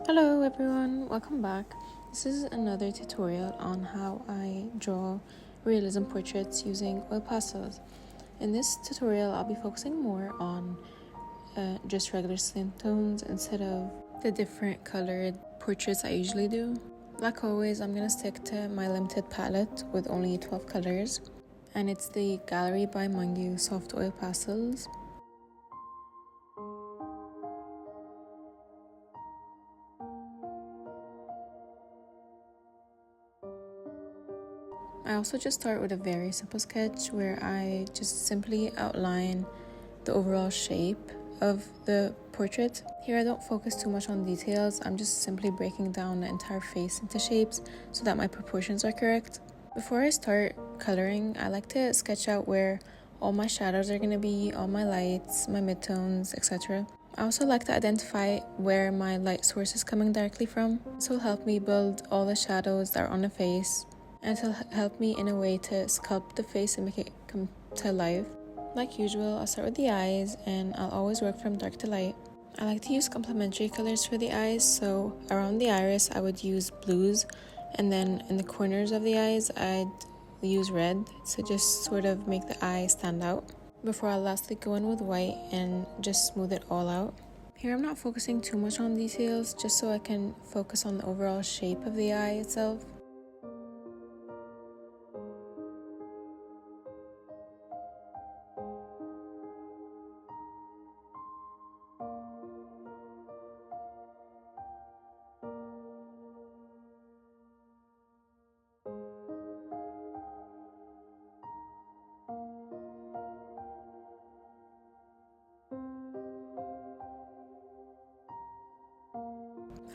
Hello everyone, welcome back. This is another tutorial on how I draw realism portraits using oil pastels. In this tutorial, I'll be focusing more on just regular skin tones instead of the different colored portraits I usually do. Like always, I'm going to stick to my limited palette with only 12 colors, and it's the Gallery by Mangu Soft Oil Pastels. I also just start with a very simple sketch where I just simply outline the overall shape of the portrait. Here I don't focus too much on details, I'm just simply breaking down the entire face into shapes so that my proportions are correct. Before I start coloring, I like to sketch out where all my shadows are going to be, all my lights, my midtones, etc. I also like to identify where my light source is coming directly from. This will help me build all the shadows that are on the face, and it'll help me in a way to sculpt the face and make it come to life. Like usual, I'll start with the eyes, and I'll always work from dark to light. I like to use complementary colors for the eyes, so around the iris I would use blues, and then in the corners of the eyes I'd use red to just sort of make the eye stand out, before I lastly go in with white and just smooth it all out. Here I'm not focusing too much on details, just so I can focus on the overall shape of the eye itself.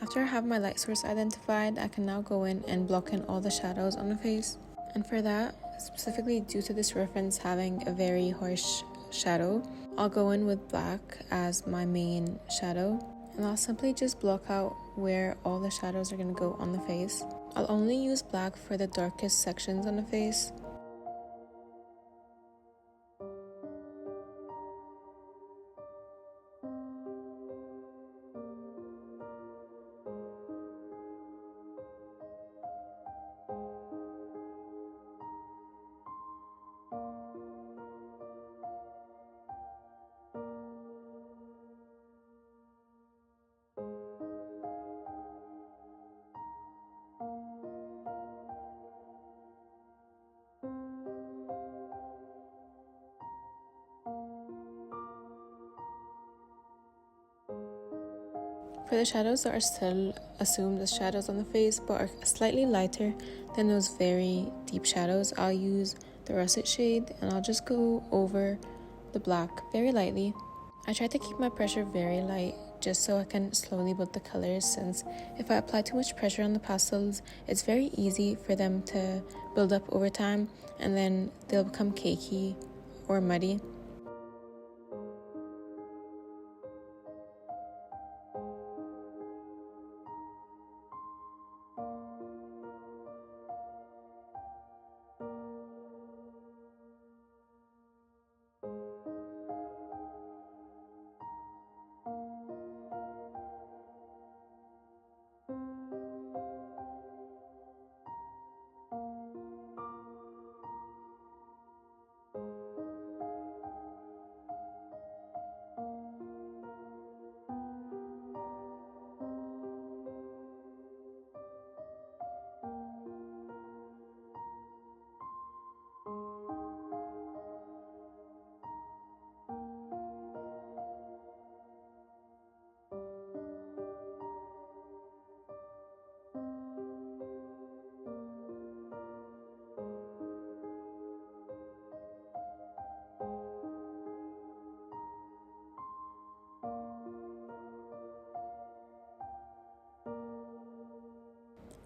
After I have my light source identified, I can now go in and block in all the shadows on the face. And for that, specifically due to this reference having a very harsh shadow, I'll go in with black as my main shadow, and I'll simply just block out where all the shadows are going to go on the face. I'll only use black for the darkest sections on the face. For the shadows that are still assumed as shadows on the face but are slightly lighter than those very deep shadows, I'll use the russet shade and I'll just go over the black very lightly. I try to keep my pressure very light just so I can slowly build the colors, since if I apply too much pressure on the pastels, it's very easy for them to build up over time and then they'll become cakey or muddy.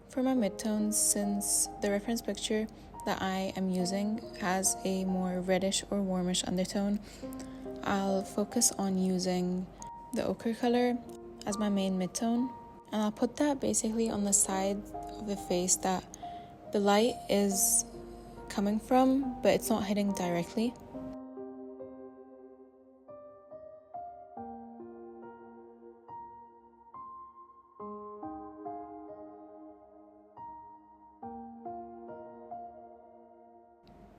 For my midtones, since the reference picture that I am using has a more reddish or warmish undertone, I'll focus on using the ochre color as my main midtone, and I'll put that basically on the side of the face that the light is coming from, but it's not hitting directly.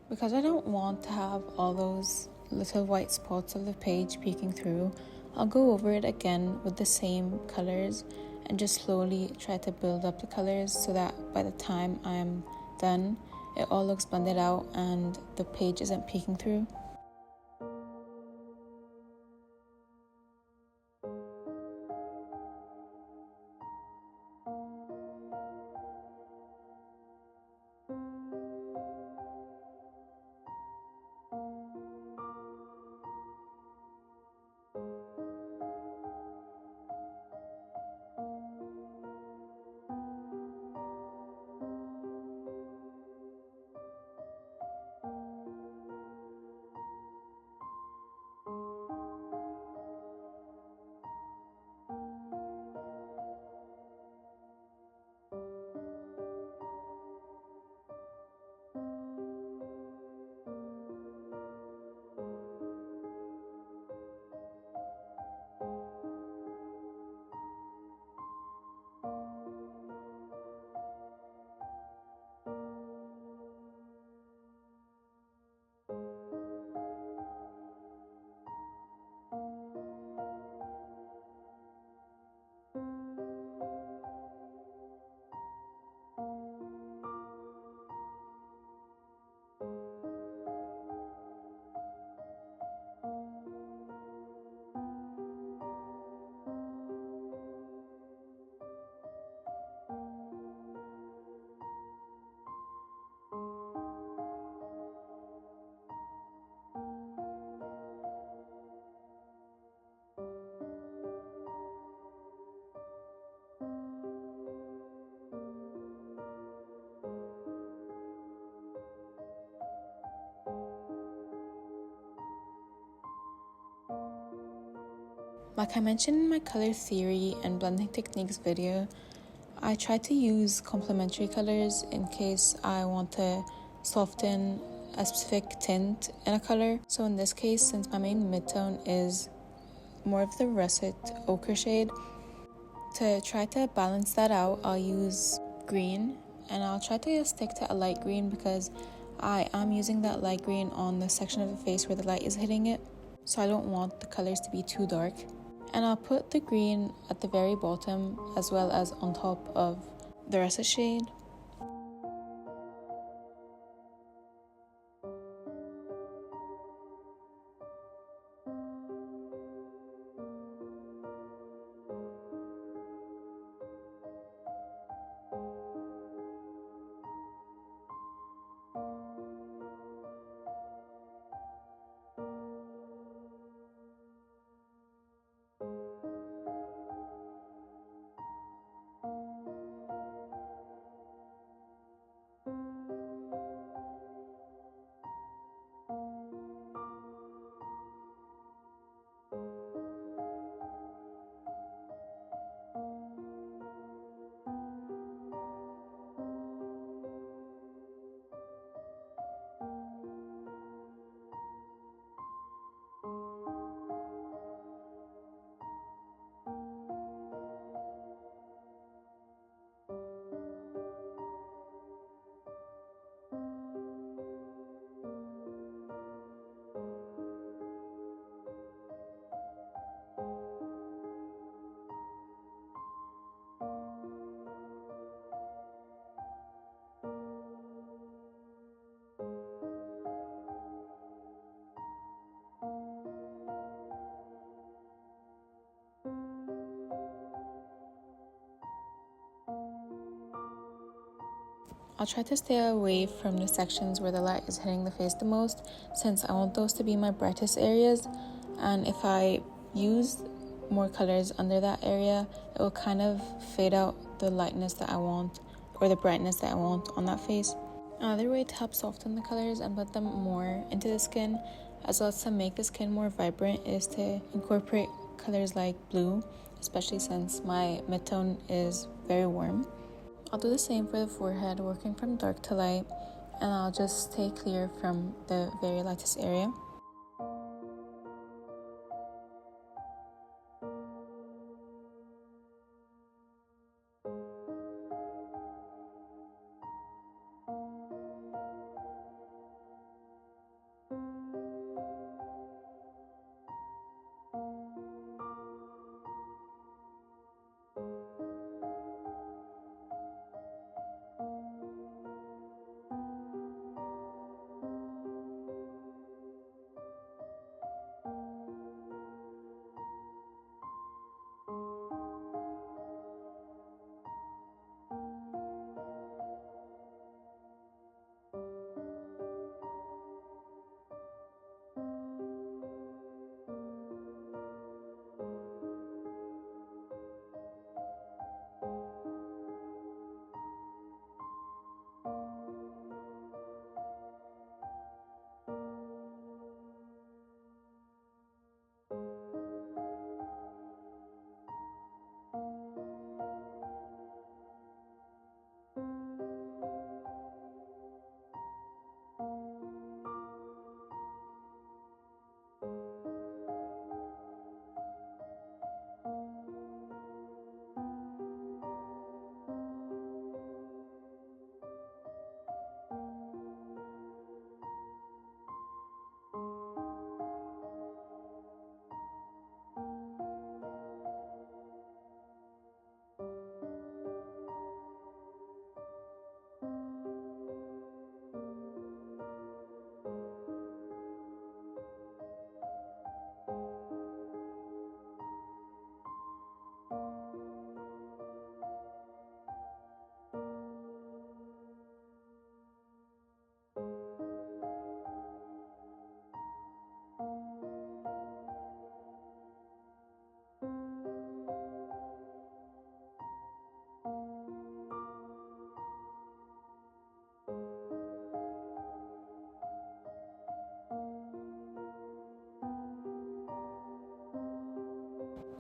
Because I don't want to have all those little white spots of the page peeking through, I'll go over it again with the same colors and just slowly try to build up the colors so that by the time I'm done, it all looks blended out and the page isn't peeking through. Like I mentioned in my color theory and blending techniques video, I try to use complementary colors in case I want to soften a specific tint in a color. So in this case, since my main midtone is more of the russet ochre shade, to try to balance that out, I'll use green, and I'll try to stick to a light green because I am using that light green on the section of the face where the light is hitting it, so I don't want the colors to be too dark. And I'll put the green at the very bottom as well as on top of the russet shade. I'll try to stay away from the sections where the light is hitting the face the most, since I want those to be my brightest areas, and if I use more colors under that area, it will kind of fade out the lightness that I want or the brightness that I want on that face. Another way to help soften the colors and put them more into the skin, as well as to make the skin more vibrant, is to incorporate colors like blue, especially since my midtone is very warm. I'll do the same for the forehead, working from dark to light, and I'll just stay clear from the very lightest area.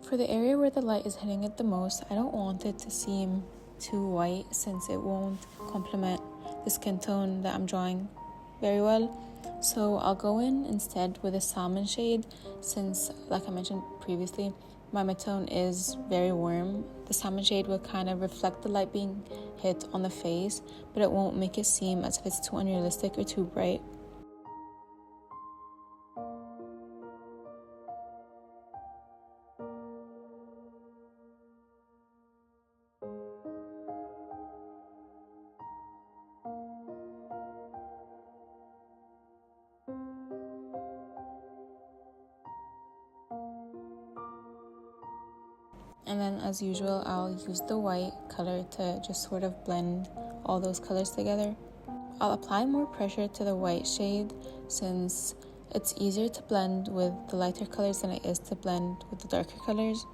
For the area where the light is hitting it the most, I don't want it to seem too white since it won't complement the skin tone that I'm drawing very well. So I'll go in instead with a salmon shade since, like I mentioned previously, my midtone is very warm. The salmon shade will kind of reflect the light being hit on the face, but it won't make it seem as if it's too unrealistic or too bright. And then as usual, I'll use the white color to just sort of blend all those colors together. I'll apply more pressure to the white shade since it's easier to blend with the lighter colors than it is to blend with the darker colors.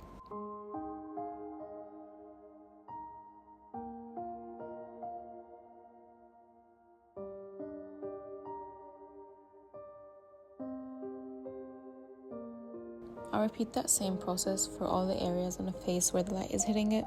I'll repeat that same process for all the areas on the face where the light is hitting it.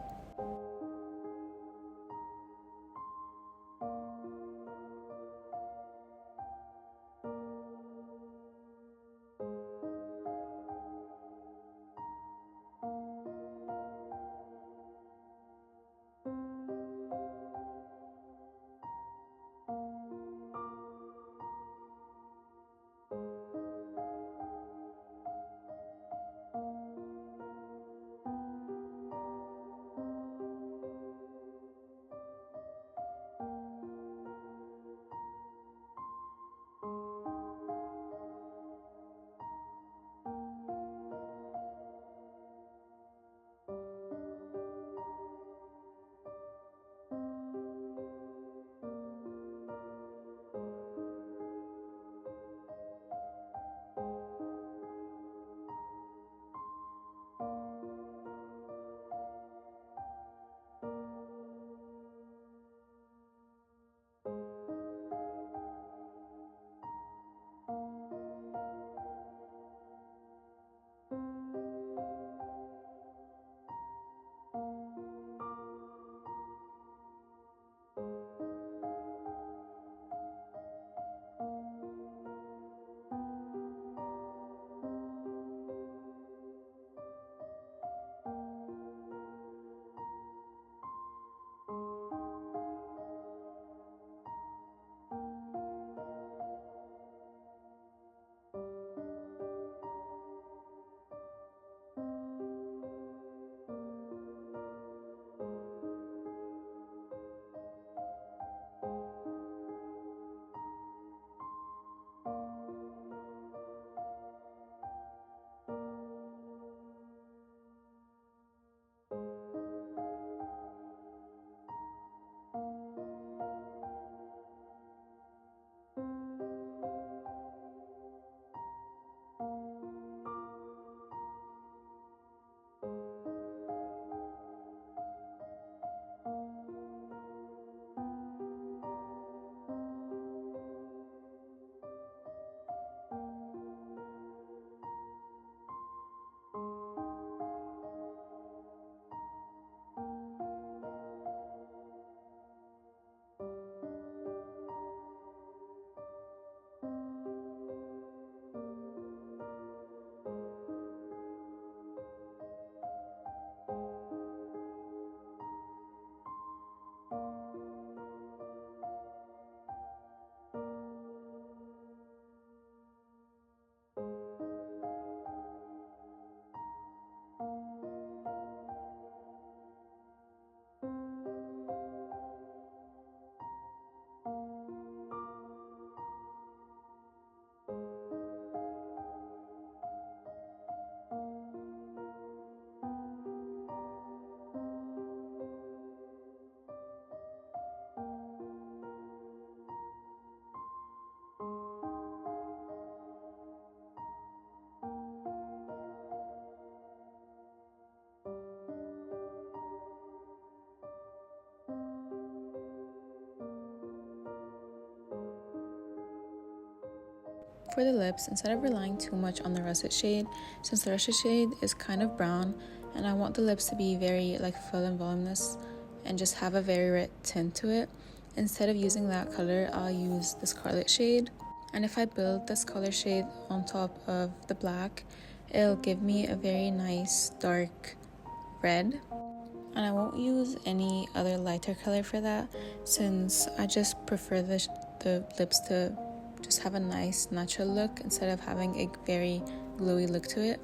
For the lips, instead of relying too much on the russet shade, since the russet shade is kind of brown, and I want the lips to be very like full and voluminous and just have a very red tint to it. Instead of using that color, I'll use the Scarlet shade. And if I build this color shade on top of the black, it'll give me a very nice dark red. And I won't use any other lighter color for that, since I just prefer the lips to just have a nice natural look instead of having a very glowy look to it.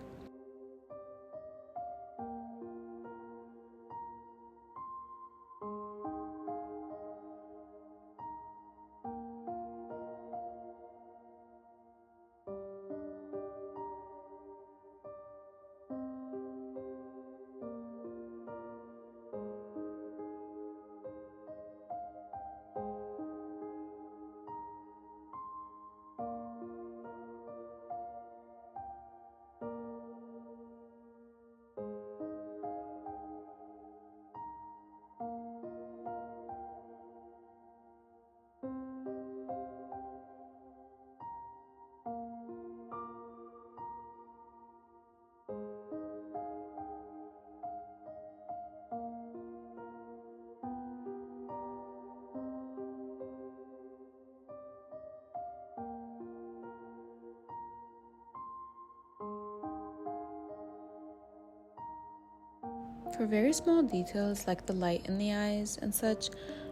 For very small details like the light in the eyes and such,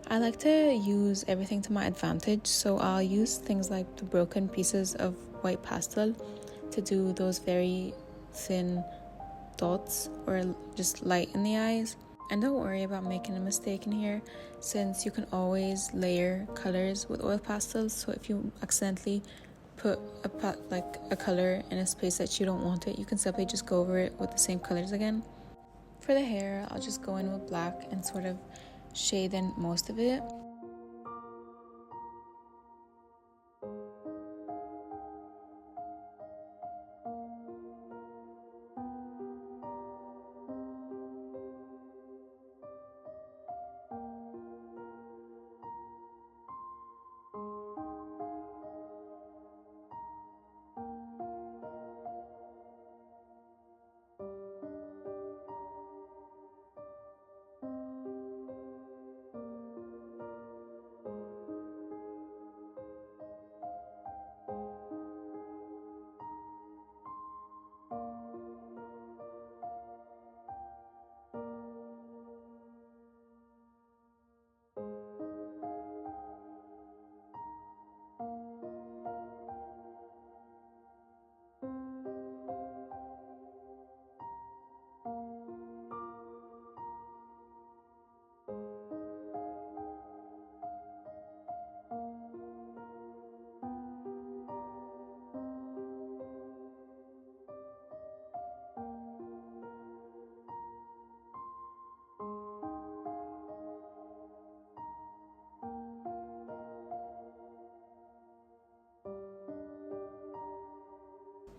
I like to use everything to my advantage, so I'll use things like the broken pieces of white pastel to do those very thin dots or just light in the eyes. And don't worry about making a mistake in here, since you can always layer colors with oil pastels. So if you accidentally put a color in a space that you don't want it, you can simply just go over it with the same colors again. For the hair, I'll just go in with black and sort of shade in most of it.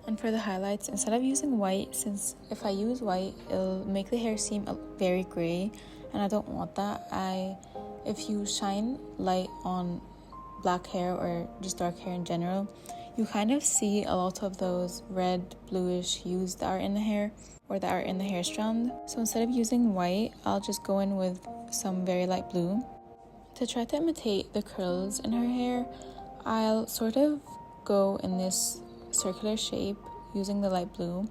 And for the highlights, instead of using white, since if I use white, it'll make the hair seem very gray, and I don't want that. If you shine light on black hair or just dark hair in general, you kind of see a lot of those red, bluish hues that are in the hair or that are in the hair strand. So instead of using white, I'll just go in with some very light blue. To try to imitate the curls in her hair, I'll sort of go in this circular shape using the light blue,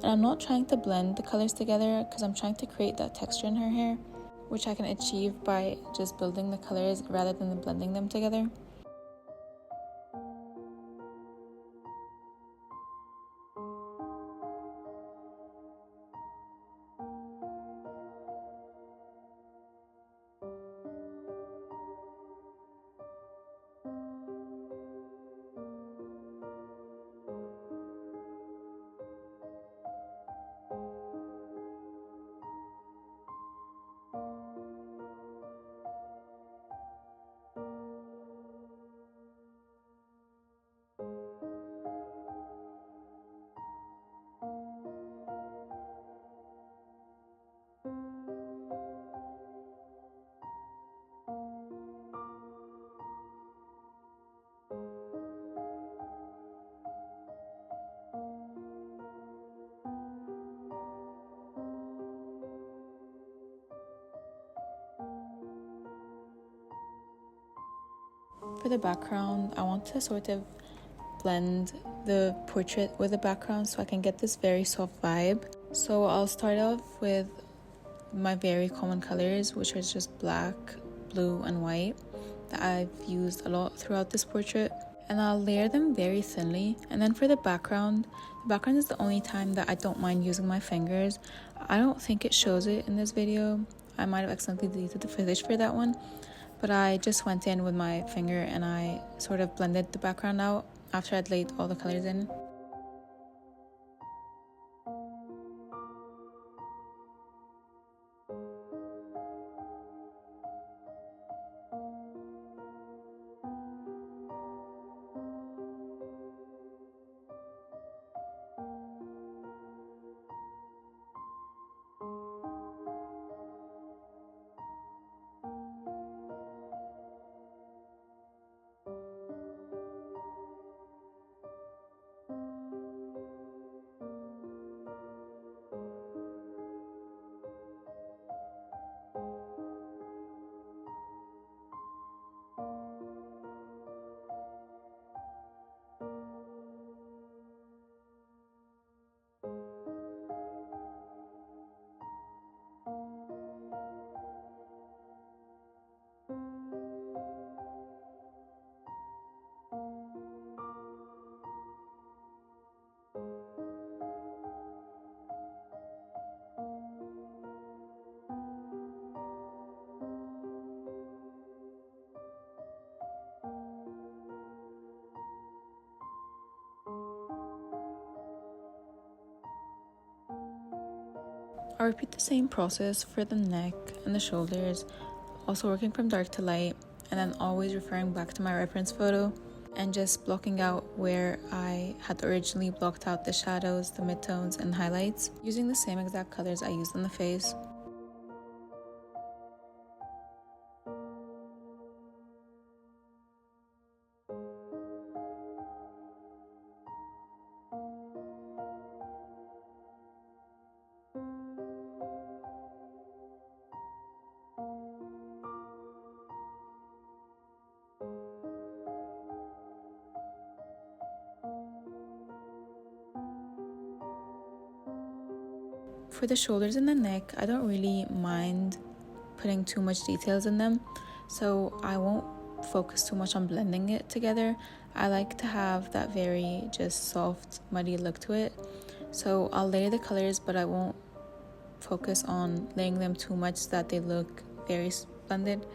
and I'm not trying to blend the colors together because I'm trying to create that texture in her hair, which I can achieve by just building the colors rather than blending them together. For the background, I want to sort of blend the portrait with the background so I can get this very soft vibe. So I'll start off with my very common colors, which are just black, blue, and white, that I've used a lot throughout this portrait. And I'll layer them very thinly. And then for the background is the only time that I don't mind using my fingers. I don't think it shows it in this video. I might have accidentally deleted the footage for that one, but I just went in with my finger and I sort of blended the background out after I'd laid all the colors in. I'll repeat the same process for the neck and the shoulders, also working from dark to light, and then always referring back to my reference photo and just blocking out where I had originally blocked out the shadows, the midtones, and highlights, using the same exact colors I used on the face. For the shoulders and the neck, I don't really mind putting too much details in them, so I won't focus too much on blending it together. I like to have that very just soft, muddy look to it. So I'll layer the colors, but I won't focus on layering them too much so that they look very blended.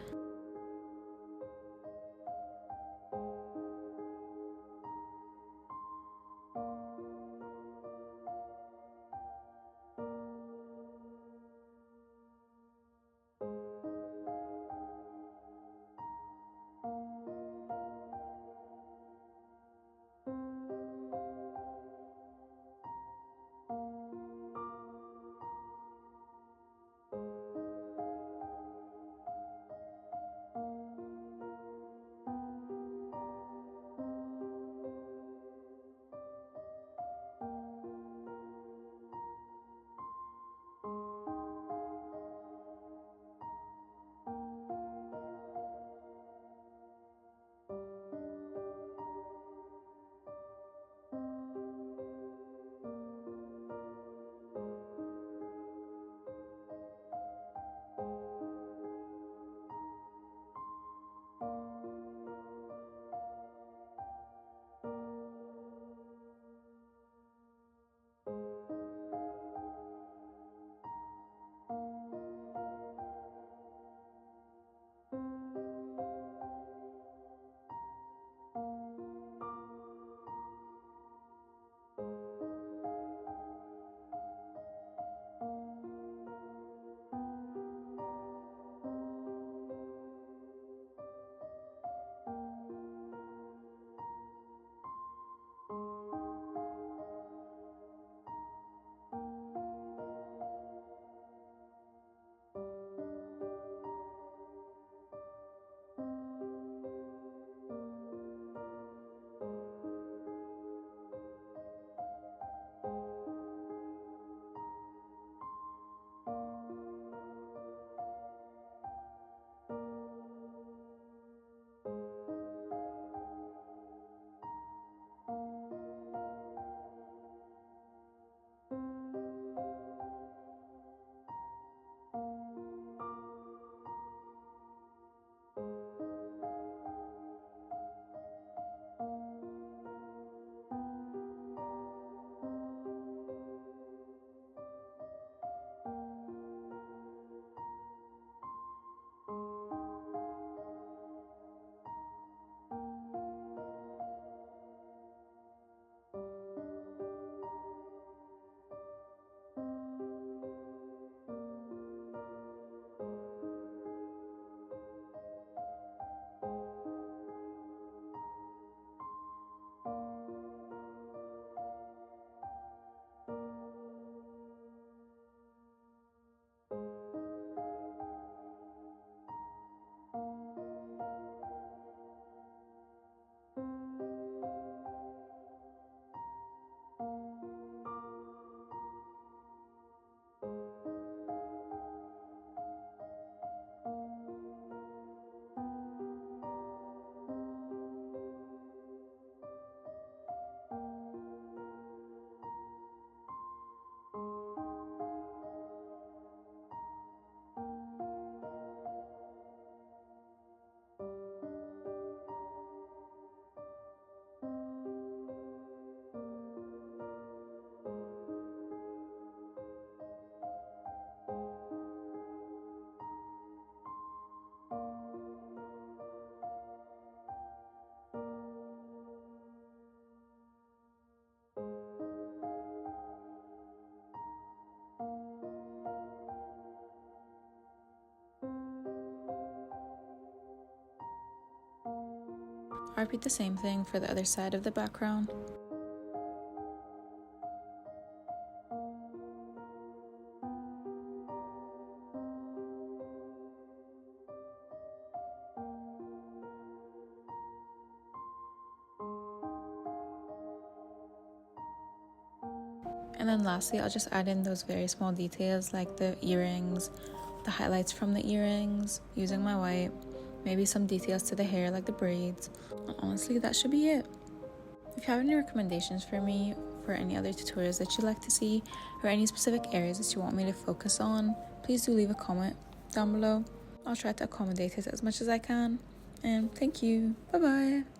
I'll repeat the same thing for the other side of the background. And then lastly, I'll just add in those very small details like the earrings, the highlights from the earrings, using my white, maybe some details to the hair like the braids. And honestly, that should be it. If you have any recommendations for me for any other tutorials that you'd like to see, or any specific areas that you want me to focus on, please do leave a comment down below. I'll try to accommodate it as much as I can. And thank you. Bye bye.